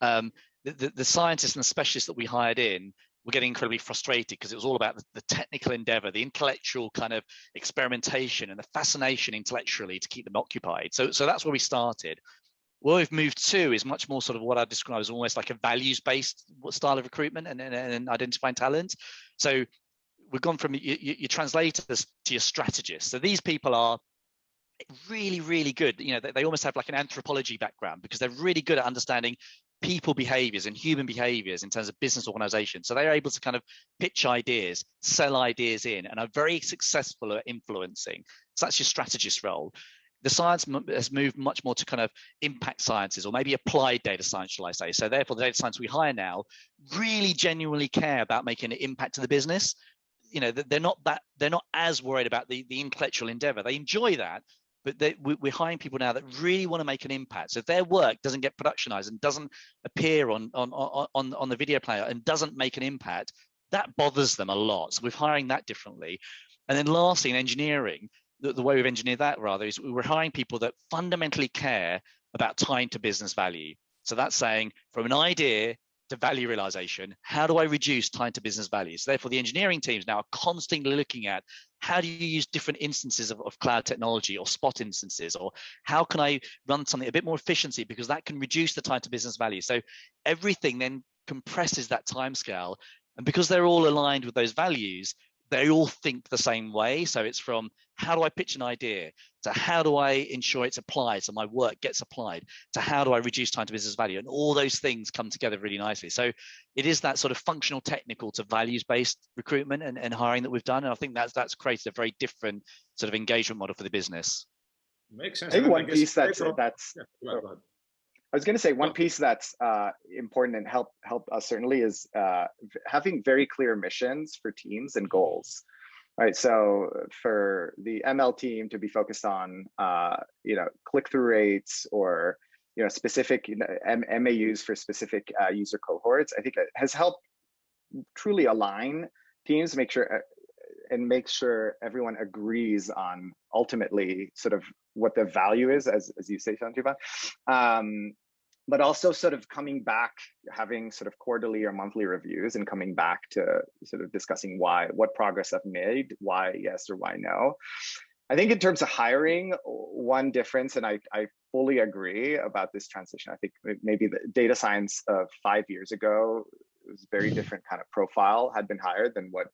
The scientists and the specialists that we hired in were getting incredibly frustrated because it was all about the technical endeavor, the intellectual kind of experimentation and the fascination intellectually to keep them occupied. So that's where we started. Where we've moved to is much more sort of what I describe as almost like a values-based style of recruitment and identifying talent. So we've gone from your translators to your strategists. So these people are really, really good. They almost have like an anthropology background because they're really good at understanding people behaviors and human behaviors in terms of business organization. So they're able to kind of pitch ideas, sell ideas in, and are very successful at influencing. So that's your strategist role. The science has moved much more to kind of impact sciences or maybe applied data science, shall I say. So therefore, the data science we hire now really genuinely care about making an impact to the business. They're not as worried about the intellectual endeavor. They enjoy that, but we're hiring people now that really want to make an impact. So if their work doesn't get productionized and doesn't appear on the video player and doesn't make an impact, that bothers them a lot. So we're hiring that differently. And then lastly, in engineering, the way we've engineered that rather is we're hiring people that fundamentally care about time to business value. So that's saying from an idea to value realization, how do I reduce time to business value? So therefore, the engineering teams now are constantly looking at how do you use different instances of cloud technology or spot instances, or how can I run something a bit more efficiency because that can reduce the time to business value. So everything then compresses that time scale. And because they're all aligned with those values, they all think the same way. So it's from how do I pitch an idea to how do I ensure it's applied so my work gets applied to how do I reduce time to business value, and all those things come together really nicely. So it is that sort of functional technical to values-based recruitment and hiring that we've done, and I think that's created a very different sort of engagement model for the business. Makes sense. I think one piece that's yeah, I was going to say one piece that's important and help us certainly is having very clear missions for teams and goals. Right. So for the ML team to be focused on click-through rates or specific MAUs for specific user cohorts, I think it has helped truly align teams, make sure everyone agrees on ultimately sort of what the value is, as you say, Sanjeevan. but also sort of coming back, having sort of quarterly or monthly reviews and coming back to sort of discussing what progress I've made, why yes or why no. I think in terms of hiring, one difference, and I fully agree about this transition. I think maybe the data science of 5 years ago was a very different kind of profile had been hired than what,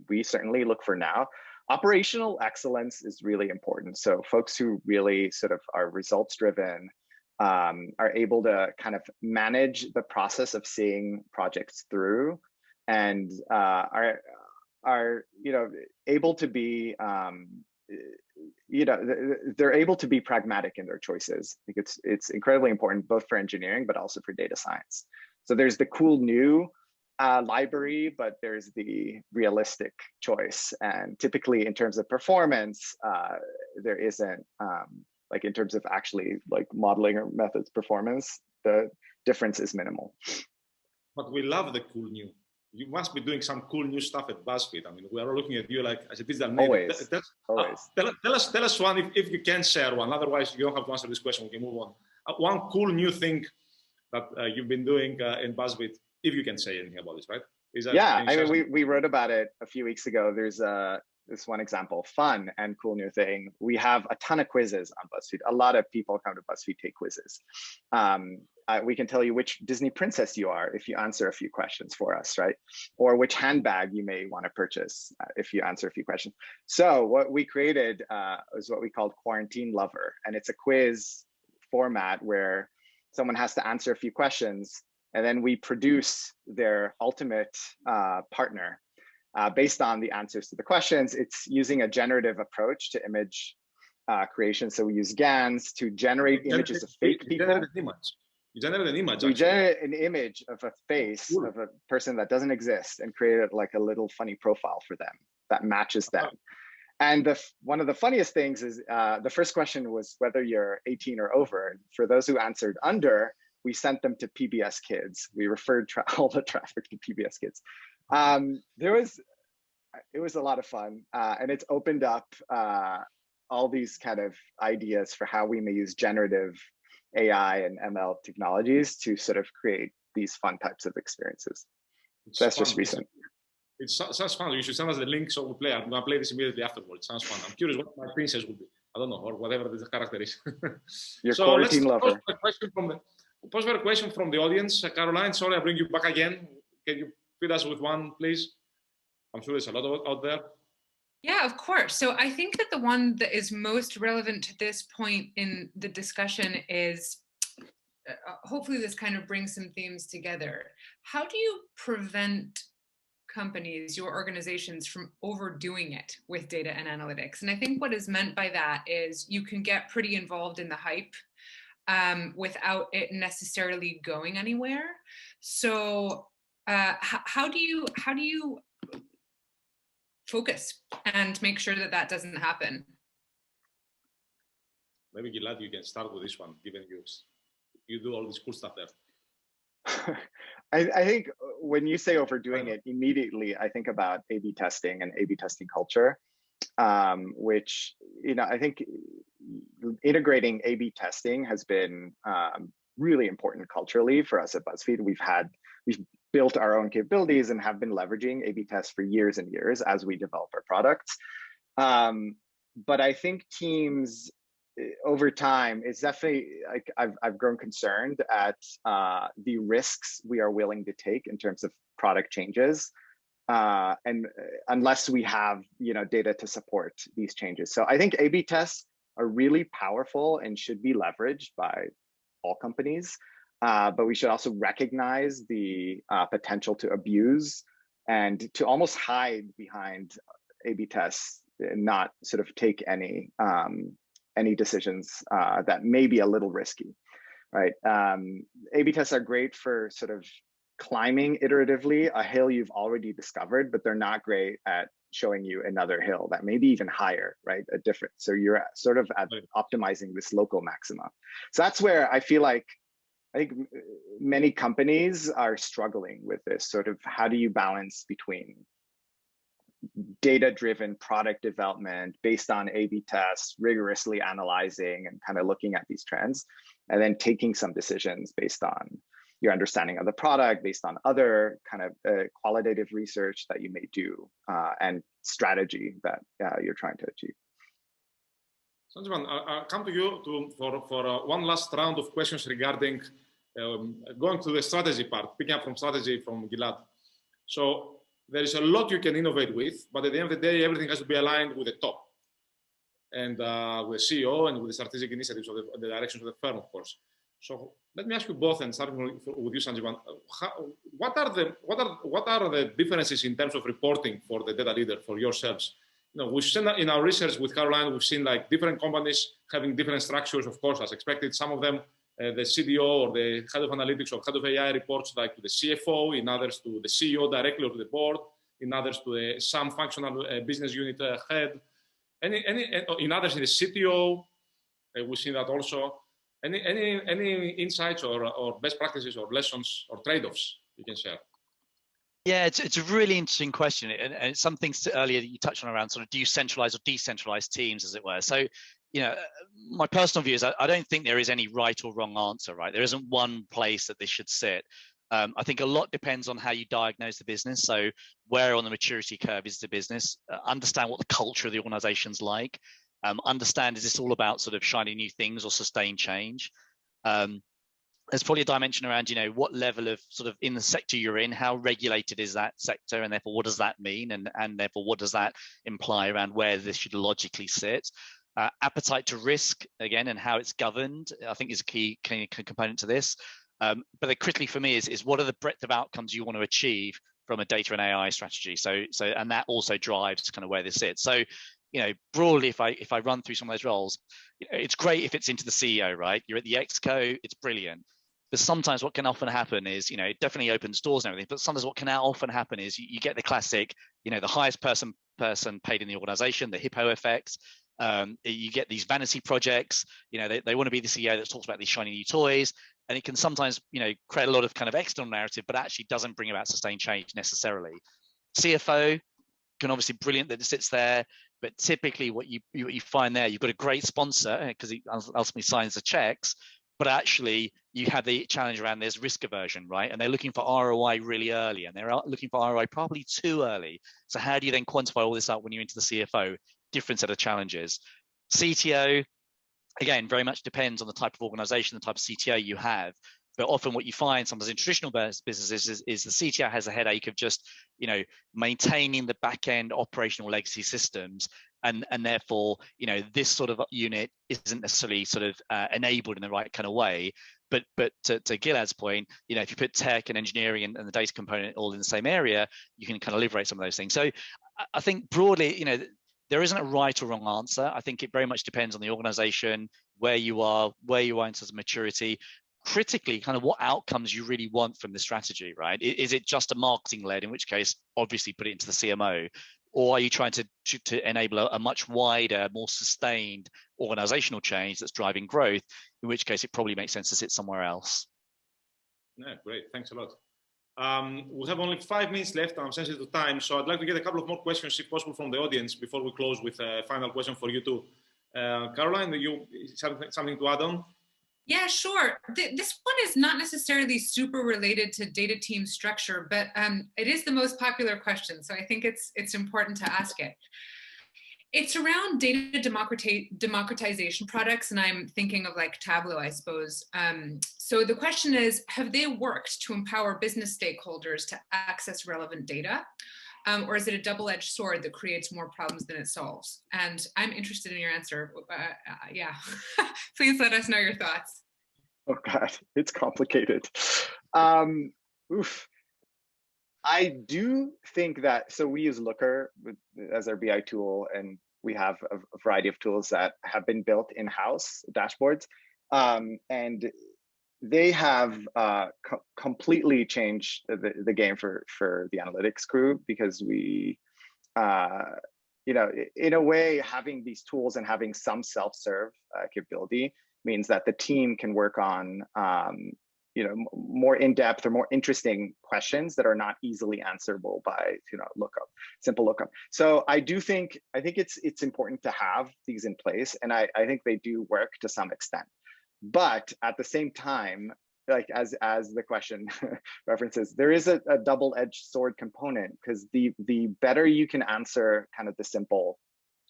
we certainly look for now. Operational excellence is really important. So folks who really sort of are results driven, are able to kind of manage the process of seeing projects through, and are able to be they're able to be pragmatic in their choices. I think it's incredibly important both for engineering but also for data science. So there's the cool new library, but there's the realistic choice, and typically in terms of performance, there isn't like in terms of actually like modeling or methods performance, the difference is minimal. But we love the cool new. You must be doing some cool new stuff at BuzzFeed. I mean, we are looking at you like as a digital native. Always. Tell us one if you can share one. Otherwise, you don't have to answer this question. We can move on. One cool new thing that you've been doing in BuzzFeed, if you can say anything about this, right? Yeah, I mean, we wrote about it a few weeks ago. There's this one example, fun and cool new thing. We have a ton of quizzes on BuzzFeed. A lot of people come to BuzzFeed, take quizzes. We can tell you which Disney princess you are if you answer a few questions for us, right? Or which handbag you may want to purchase if you answer a few questions. So what we created is what we called Quarantine Lover. And it's a quiz format where someone has to answer a few questions, and then we produce their ultimate partner based on the answers to the questions. It's using a generative approach to image creation. So we use GANs to generate images of fake people. You generate an image. We generate an image of a face of a person that doesn't exist and create like a little funny profile for them that matches them. And one of the funniest things is the first question was whether you're 18 or over. For those who answered under, we sent them to PBS Kids. We referred all the traffic to PBS Kids. It was a lot of fun, and it's opened up all these kind of ideas for how we may use generative AI and ML technologies to sort of create these fun types of experiences. So that's just recent. It sounds fun. You should send us the link so we play. I'm going to play this immediately afterwards. Sounds fun. I'm curious what my princess would be. I don't know, or whatever the character is. Your quarantine lover. Pose for a question from the audience. Caroline, sorry, I bring you back again. Can you feed us with one, please? I'm sure there's a lot out there. Yeah, of course. So I think that the one that is most relevant to this point in the discussion is, hopefully this kind of brings some themes together. How do you prevent companies, your organizations, from overdoing it with data and analytics? And I think what is meant by that is you can get pretty involved in the hype without it necessarily going anywhere. So how do you focus and make sure that that doesn't happen? Maybe Gilad, you can start with this one, given you do all this cool stuff there. I think when you say overdoing it, immediately I think about A/B testing and A/B testing culture, which I think integrating A/B testing has been really important culturally for us at BuzzFeed. We've built our own capabilities and have been leveraging A/B tests for years and years as we develop our products. But I think teams over time, it's definitely like I've grown concerned at the risks we are willing to take in terms of product changes, and unless we have data to support these changes. So I think A/B tests are really powerful and should be leveraged by all companies. But we should also recognize the potential to abuse and to almost hide behind A/B tests and not sort of take any decisions that may be a little risky, right? A/B tests are great for sort of climbing iteratively a hill you've already discovered, but they're not great at showing you another hill that may be even higher, right? So you're sort of at optimizing this local maxima. So that's where I feel like I think many companies are struggling with this sort of, how do you balance between data-driven product development based on A/B tests, rigorously analyzing and kind of looking at these trends, and then taking some decisions based on your understanding of the product, based on other kind of qualitative research that you may do, and strategy that you're trying to achieve. Sanjeevan, I'll come to you for one last round of questions regarding going to the strategy part, picking up from strategy from Gilad. So there is a lot you can innovate with, but at the end of the day, everything has to be aligned with the top and with the CEO and with the strategic initiatives of the directions of the firm, of course. So let me ask you both, and starting with you, Sanjeevan, what are the differences in terms of reporting for the data leader for yourselves? You know, we've seen in our research with Caroline, we've seen like different companies having different structures, of course, as expected. Some of them, the CDO or the head of analytics or head of AI reports like to the CFO, in others to the CEO directly or to the board, in others to some functional business unit head, in others in the CTO. We've seen that also. Any insights or best practices or lessons or trade-offs you can share? Yeah, it's a really interesting question, and it's something earlier that you touched on around sort of do you centralize or decentralize teams, as it were. So, you know, my personal view is I don't think there is any right or wrong answer, right? There isn't one place that this should sit. I think a lot depends on how you diagnose the business. So where on the maturity curve is the business? Understand what the culture of the organization's like. Understand, is this all about sort of shiny new things or sustained change? There's probably a dimension around, you know, what level of sort of in the sector you're in, how regulated is that sector, and therefore what does that mean, and therefore what does that imply around where this should logically sit? Appetite to risk, again, and how it's governed, I think is a key component to this. But the critically for me is what are the breadth of outcomes you want to achieve from a data and AI strategy? So and that also drives kind of where this sits. So, you know, broadly, if I run through some of those roles, it's great if it's into the CEO, right? You're at the exco, it's brilliant. But sometimes what can often happen is, you know, it definitely opens doors and everything, but sometimes what can now often happen is you get the classic, you know, the highest person paid in the organization, the hippo effect. You get these vanity projects, you know, they want to be the CEO that talks about these shiny new toys, and it can sometimes, you know, create a lot of kind of external narrative, but actually doesn't bring about sustained change necessarily. CFO can obviously brilliant that it sits there, but typically what you find there, you've got a great sponsor because he ultimately signs the checks, but actually you have the challenge around there's risk aversion, right? And they're looking for ROI really early, and they're looking for ROI probably too early. So how do you then quantify all this up when you're into the CFO? Different set of challenges. CTO, again, very much depends on the type of organization, the type of CTO you have. But often what you find sometimes in traditional businesses is the CTO has a headache of just, you know, maintaining the back end operational legacy systems. And therefore, you know, this sort of unit isn't necessarily sort of enabled in the right kind of way. But to Gilad's point, you know, if you put tech and engineering and the data component all in the same area, you can kind of liberate some of those things. So I think broadly, you know, there isn't a right or wrong answer. I think it very much depends on the organization, where you are in terms of maturity. Critically, kind of what outcomes you really want from the strategy, right? Is it just a marketing led, in which case, obviously put it into the CMO, or are you trying to enable a much wider, more sustained organizational change that's driving growth, in which case it probably makes sense to sit somewhere else. Yeah, great. Thanks a lot. We have only 5 minutes left, and I'm sensitive to time, so I'd like to get a couple of more questions, if possible, from the audience before we close with a final question for you too. Caroline, you something to add on? Yeah, sure. This one is not necessarily super related to data team structure, but it is the most popular question, so I think it's important to ask it. It's around data democratization products, and I'm thinking of like Tableau, I suppose. So the question is, have they worked to empower business stakeholders to access relevant data? Or is it a double-edged sword that creates more problems than it solves? And I'm interested in your answer. Yeah, please let us know your thoughts. Oh God, it's complicated. I do think that, so we use Looker as our BI tool, and we have a variety of tools that have been built in-house, dashboards, and they have completely changed the game for the analytics crew, because we, you know, in a way, having these tools and having some self-serve capability means that the team can work on you know, more in-depth or more interesting questions that are not easily answerable by, you know, simple lookup. So I think it's important to have these in place, and I think they do work to some extent. But at the same time, like as the question references, there is a double-edged sword component, because the better you can answer kind of the simple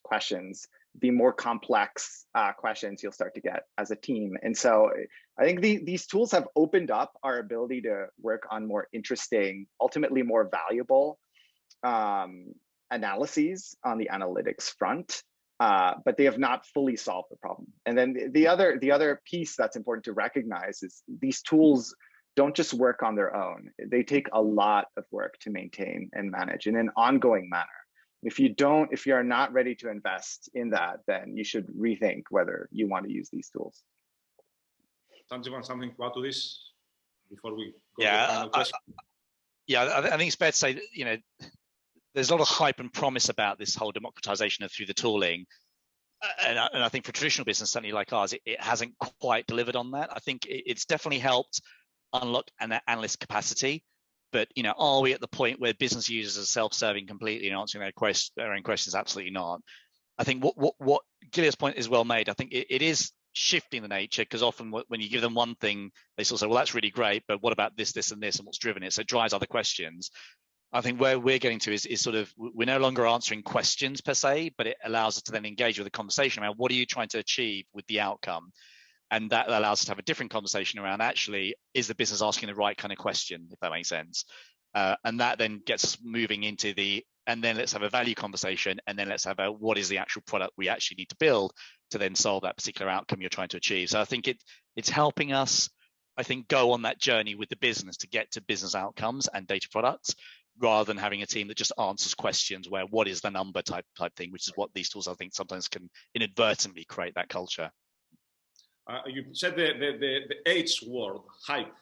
questions, the more complex questions you'll start to get as a team. And so I think these tools have opened up our ability to work on more interesting, ultimately more valuable analyses on the analytics front. But they have not fully solved the problem. And then the other piece that's important to recognize is these tools don't just work on their own. They take a lot of work to maintain and manage in an ongoing manner. If you are not ready to invest in that, then you should rethink whether you want to use these tools. Sanjeevan, something to add to this before we go to the final question? I think it's fair to say that, you know, there's a lot of hype and promise about this whole democratization through the tooling. And I think for traditional business, certainly like ours, it hasn't quite delivered on that. I think it's definitely helped unlock an analyst capacity. But, you know, are we at the point where business users are self-serving completely and answering their own questions? Absolutely not. I think what Gilad's point is well made. I think it is shifting the nature, because often when you give them one thing, they sort of say, well, that's really great, but what about this, this, and this, and what's driven it? So it drives other questions. I think where we're getting to is sort of, we're no longer answering questions per se, but it allows us to then engage with a conversation around what are you trying to achieve with the outcome? And that allows us to have a different conversation around, actually, is the business asking the right kind of question, if that makes sense? And that then gets us moving into and then let's have a value conversation, and then let's have what is the actual product we actually need to build to then solve that particular outcome you're trying to achieve. So I think it's helping us, I think, go on that journey with the business to get to business outcomes and data products, rather than having a team that just answers questions where what is the number type thing, which is what these tools, I think, sometimes can inadvertently create that culture. You said the H word, hype.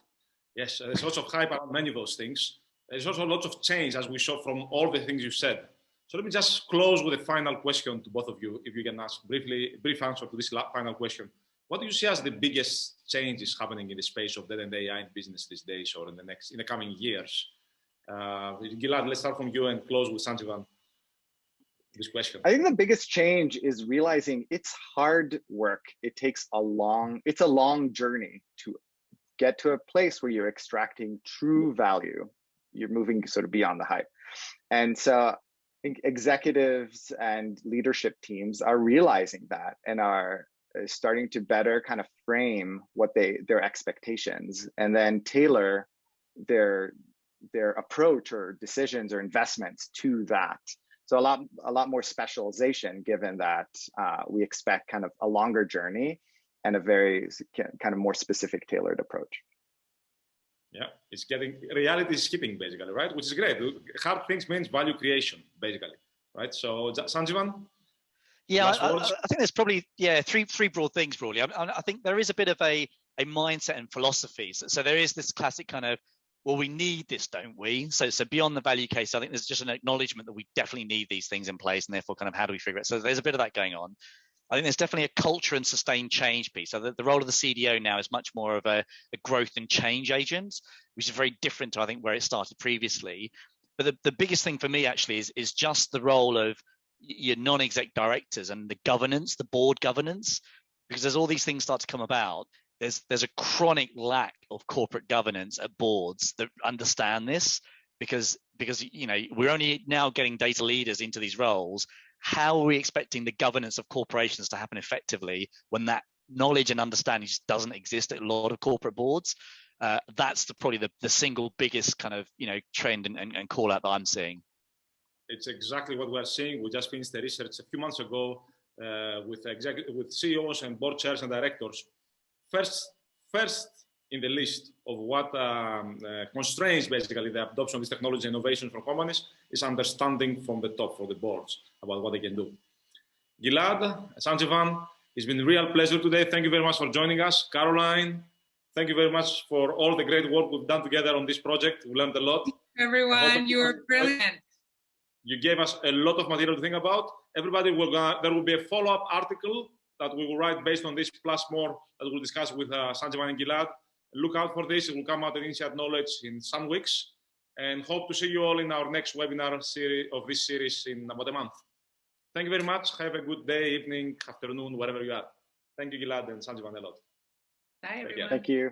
Yes, there's lots of hype around many of those things. There's also lots of change, as we saw from all the things you said. So let me just close with a final question to both of you, if you can ask brief answer to this final question. What do you see as the biggest changes happening in the space of data and AI in business these days, or in the coming years? Gilad, let's start from you and close with Sanjeevan. This question. I think the biggest change is realizing it's hard work. It's a long journey to get to a place where you're extracting true value. You're moving sort of beyond the hype. And so I think executives and leadership teams are realizing that and are starting to better kind of frame what their expectations, and then tailor their approach or decisions or investments to that. So a lot more specialization, given that we expect kind of a longer journey and a very kind of more specific, tailored approach. Yeah, it's reality is skipping, basically, right? Which is great. Hard things means value creation, basically, right? So Sanjeevan? Yeah, I think there's probably, three broad things, broadly. I think there is a bit of a mindset and philosophy. So there is this classic kind of, well, we need this, don't we? So beyond the value case, I think there's just an acknowledgement that we definitely need these things in place, and therefore kind of how do we figure it? So there's a bit of that going on. I think there's definitely a culture and sustained change piece. So the role of the CDO now is much more of a growth and change agent, which is very different to, I think, where it started previously. But the biggest thing for me actually is just the role of your non-exec directors and the governance, the board governance, because as all these things start to come about, there's a chronic lack of corporate governance at boards that understand this, because you know, we're only now getting data leaders into these roles. How are we expecting the governance of corporations to happen effectively when that knowledge and understanding just doesn't exist at a lot of corporate boards? That's probably the single biggest kind of, you know, trend and call out that I'm seeing. It's exactly what we're seeing. We just finished the research a few months ago with CEOs and board chairs and directors. First in the list of what constrains basically the adoption of this technology and innovation from companies is understanding from the top, from the boards, about what they can do. Gilad, Sanjeevan, it's been a real pleasure today. Thank you very much for joining us. Caroline, thank you very much for all the great work we've done together on this project. We learned a lot. Everyone, you were brilliant. You gave us a lot of material to think about. Everybody, there will be a follow-up article that we will write based on this, plus more that we'll discuss with Sanjeevan and Gilad. Look out for this. It will come out in Inside Knowledge in some weeks. And hope to see you all in our next webinar series of this series in about a month. Thank you very much. Have a good day, evening, afternoon, wherever you are. Thank you, Gilad and Sanjeevan, a lot. Bye, everyone. care. Thank you.